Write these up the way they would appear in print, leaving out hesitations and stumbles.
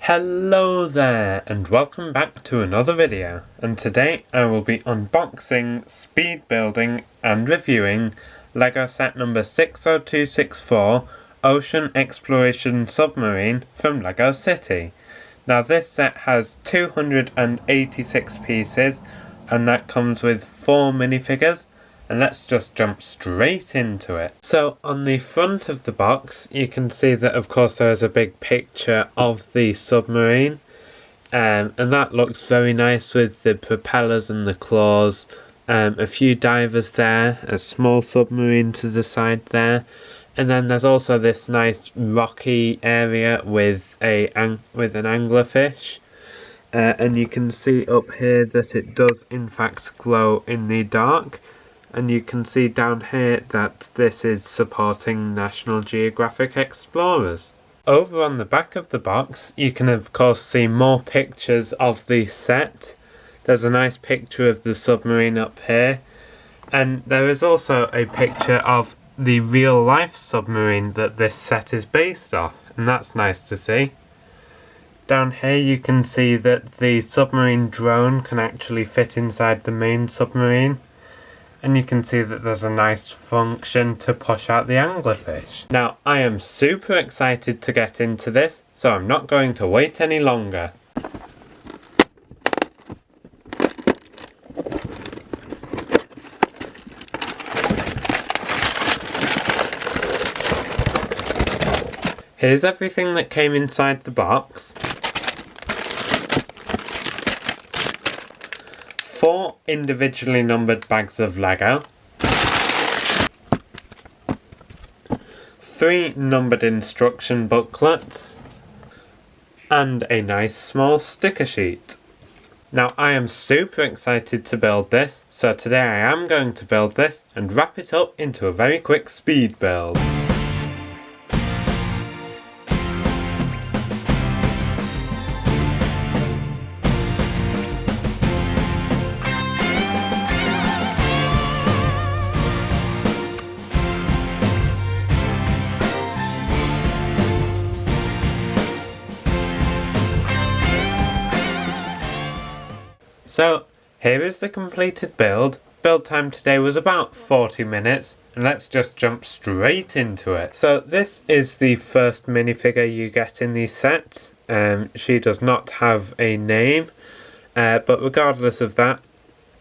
Hello there and welcome back to another video, and today I will be unboxing, speed building and reviewing LEGO set number 60264 Ocean Exploration Submarine from LEGO City. Now this set has 286 pieces and that comes with 4 minifigures, and let's just jump straight into it. So on the front of the box you can see that of course there is a big picture of the submarine, and that looks very nice with the propellers and the claws, a few divers there, a small submarine to the side there, and then there's also this nice rocky area with an anglerfish. And you can see up here that it does in fact glow in the dark. And you can see down here that this is supporting National Geographic Explorers. Over on the back of the box you can of course see more pictures of the set. There's a nice picture of the submarine up here, and there is also a picture of the real life submarine that this set is based off, and that's nice to see. Down here you can see that the submarine drone can actually fit inside the main submarine. And you can see that there's a nice function to push out the anglerfish. Now, I am super excited to get into this, so I'm not going to wait any longer. Here's everything that came inside the box. 4 individually numbered bags of Lego, 3 numbered instruction booklets, and a nice small sticker sheet. Now I am super excited to build this, so today I am going to build this and wrap it up into a very quick speed build. So here is the completed build. Build time today was about 40 minutes, and let's just jump straight into it. So this is the first minifigure you get in the set. She does not have a name, but regardless of that,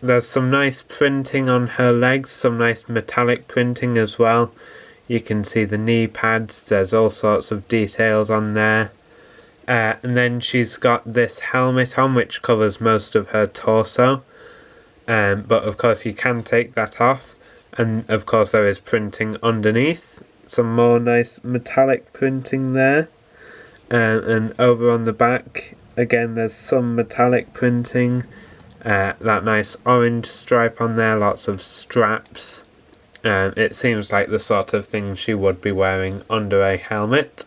there's some nice printing on her legs, some nice metallic printing as well. You can see the knee pads, there's all sorts of details on there. And then she's got this helmet on which covers most of her torso, but of course you can take that off, and of course there is printing underneath, some more nice metallic printing there, and over on the back again there's some metallic printing, that nice orange stripe on there, lots of straps. It seems like the sort of thing she would be wearing under a helmet.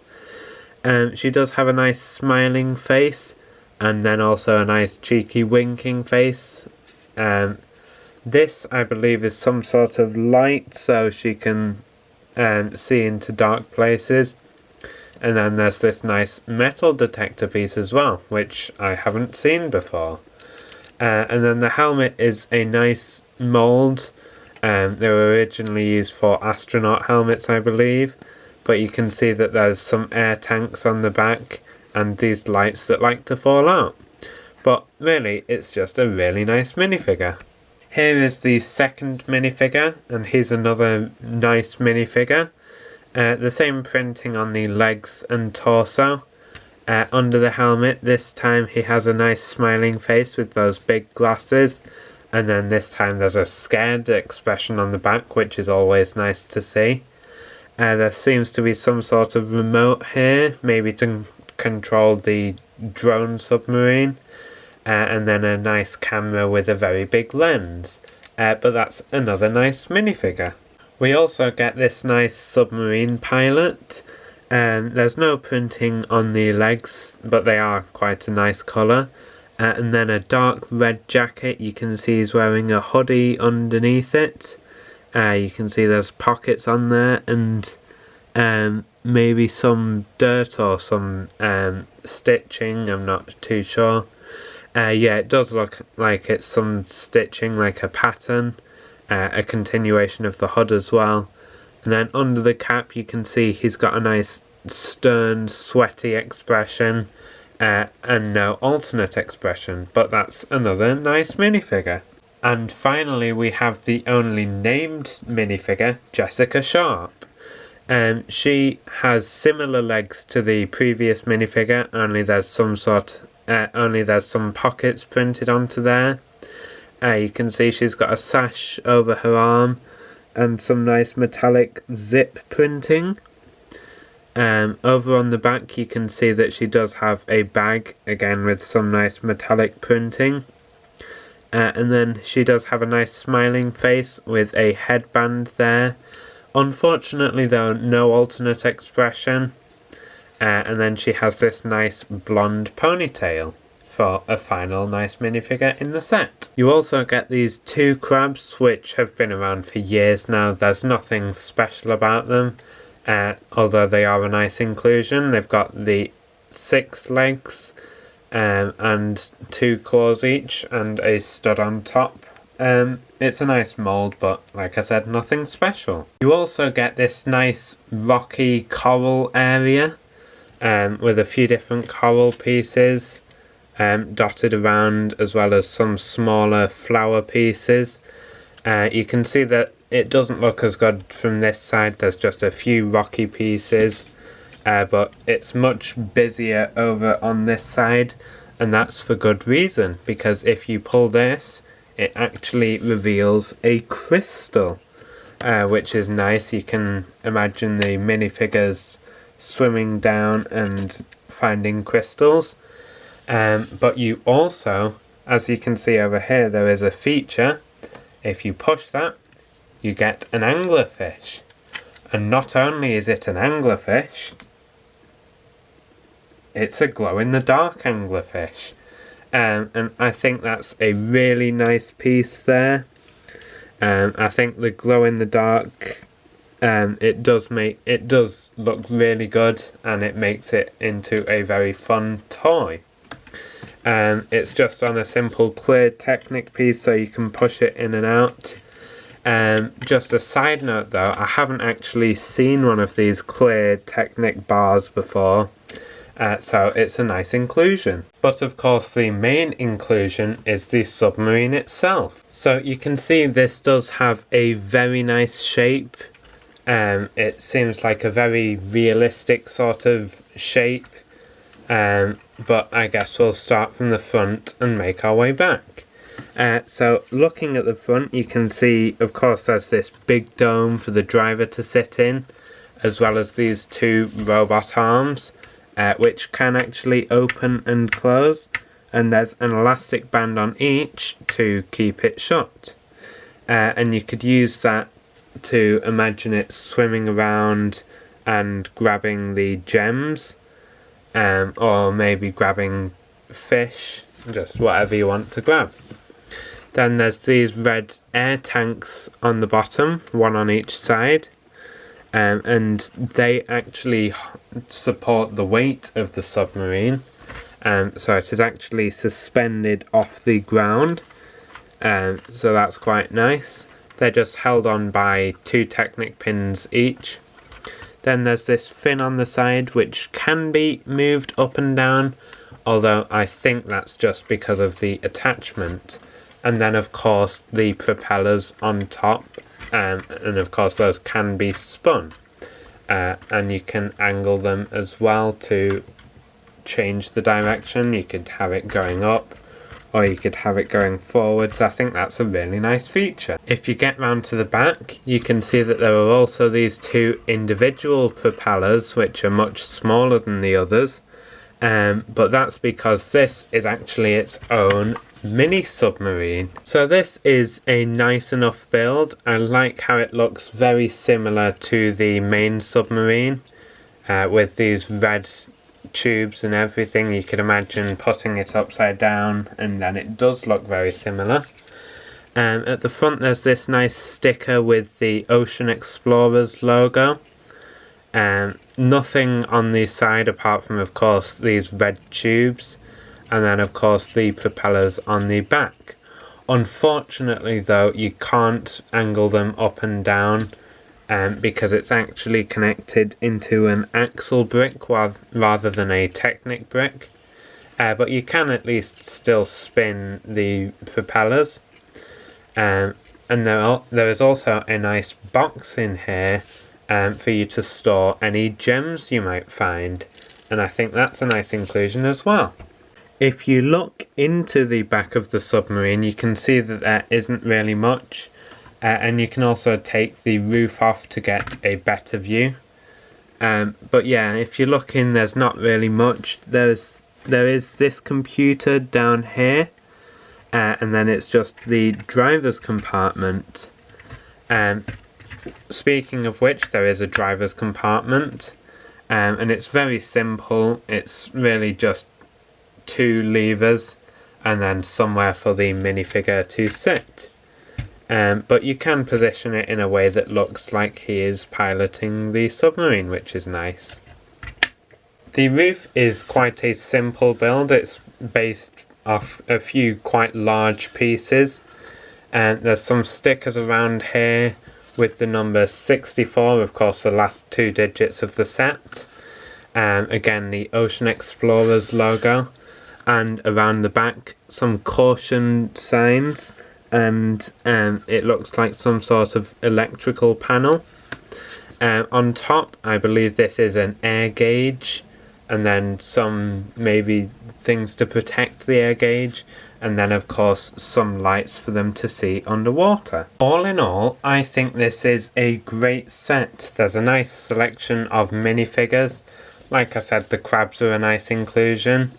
She does have a nice smiling face, and then also a nice cheeky winking face. This I believe is some sort of light, so she can see into dark places. And then there's this nice metal detector piece as well, which I haven't seen before. And then the helmet is a nice mould. They were originally used for astronaut helmets, I believe. But you can see that there's some air tanks on the back and these lights that like to fall out. But really, it's just a really nice minifigure. Here is the second minifigure, and here's another nice minifigure. The same printing on the legs and torso. Under the helmet, this time he has a nice smiling face with those big glasses. And then this time there's a scared expression on the back, which is always nice to see. There seems to be some sort of remote here, maybe to control the drone submarine, and then a nice camera with a very big lens, but that's another nice minifigure. We also get this nice submarine pilot. There's no printing on the legs, but they are quite a nice colour, and then a dark red jacket. You can see he's wearing a hoodie underneath it. You can see there's pockets on there, and maybe some dirt or some stitching, I'm not too sure. Yeah, it does look like it's some stitching, like a pattern, a continuation of the hood as well. And then under the cap you can see he's got a nice stern, sweaty expression, and no alternate expression, but that's another nice minifigure. And finally we have the only named minifigure, Jessica Sharp. She has similar legs to the previous minifigure, only there's some pockets printed onto there. You can see she's got a sash over her arm and some nice metallic zip printing. Over on the back you can see that she does have a bag, again with some nice metallic printing. And then she does have a nice smiling face with a headband there. Unfortunately though, no alternate expression. And then she has this nice blonde ponytail for a final nice minifigure in the set. You also get these two crabs which have been around for years now. There's nothing special about them, although they are a nice inclusion. They've got the 6 legs and 2 claws each and a stud on top. It's a nice mould, but like I said, nothing special. You also get this nice rocky coral area with a few different coral pieces dotted around, as well as some smaller flower pieces. You can see that it doesn't look as good from this side. There's just a few rocky pieces, but it's much busier over on this side, and that's for good reason, because if you pull this, it actually reveals a crystal, which is nice. You can imagine the minifigures swimming down and finding crystals. But you also, as you can see over here, there is a feature. If you push that, you get an anglerfish. And not only is it an anglerfish, it's a glow-in-the-dark anglerfish. And I think that's a really nice piece there. I think the glow-in-the-dark, it does look really good, and it makes it into a very fun toy. It's just on a simple clear Technic piece, so you can push it in and out. Just a side note though, I haven't actually seen one of these clear Technic bars before, so it's a nice inclusion. But of course the main inclusion is the submarine itself. So you can see this does have a very nice shape. It seems like a very realistic sort of shape. But I guess we'll start from the front and make our way back. So looking at the front, you can see, of course, there's this big dome for the driver to sit in, as well as these 2 robot arms, which can actually open and close, and there's an elastic band on each to keep it shut. And you could use that to imagine it swimming around and grabbing the gems. Or maybe grabbing fish, just whatever you want to grab. Then there's these red air tanks on the bottom, 1 on each side, and they actually support the weight of the submarine, so it is actually suspended off the ground, so that's quite nice. They're just held on by 2 Technic pins each. Then there's this fin on the side which can be moved up and down, although I think that's just because of the attachment. And then of course the propellers on top, and of course those can be spun. And you can angle them as well to change the direction. You could have it going up, or you could have it going forwards. I think that's a really nice feature. If you get round to the back, you can see that there are also these 2 individual propellers which are much smaller than the others, but that's because this is actually its own mini submarine. So this is a nice enough build. I like how it looks very similar to the main submarine, with these red tubes and everything. You could imagine putting it upside down, and then it does look very similar. At the front there's this nice sticker with the Ocean Explorers logo, Nothing on the side apart from, of course, these red tubes, and then of course the propellers on the back. Unfortunately though, you can't angle them up and down because it's actually connected into an axle brick rather than a Technic brick. But you can at least still spin the propellers. And there is also a nice box in here for you to store any gems you might find. And I think that's a nice inclusion as well. If you look into the back of the submarine, you can see that there isn't really much. And you can also take the roof off to get a better view. But yeah, if you look in, there's not really much. There is this computer down here. And then it's just the driver's compartment. Speaking of which, there is a driver's compartment. And it's very simple. It's really just 2 levers and then somewhere for the minifigure to sit. But you can position it in a way that looks like he is piloting the submarine, which is nice. The roof is quite a simple build. It's based off a few quite large pieces, and there's some stickers around here with the number 64, of course the last 2 digits of the set. Again, the Ocean Explorers logo, and around the back some caution signs, and it looks like some sort of electrical panel. On top, I believe this is an air gauge, and then some maybe things to protect the air gauge, and then of course some lights for them to see underwater. All in all, I think this is a great set. There's a nice selection of minifigures. Like I said, the crabs are a nice inclusion.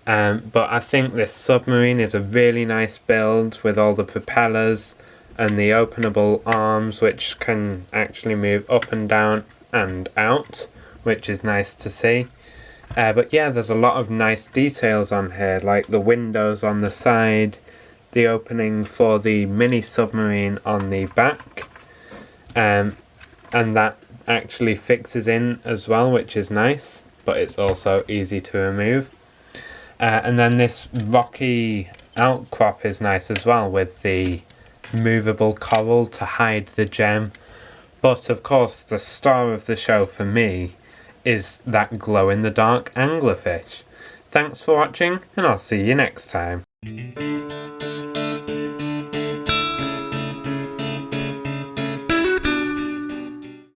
But I think this submarine is a really nice build with all the propellers and the openable arms, which can actually move up and down and out, which is nice to see. But yeah, there's a lot of nice details on here, like the windows on the side, the opening for the mini submarine on the back, and that actually fixes in as well, which is nice, but it's also easy to remove. And then this rocky outcrop is nice as well, with the movable coral to hide the gem. But of course, the star of the show for me is that glow-in-the-dark anglerfish. Thanks for watching, and I'll see you next time.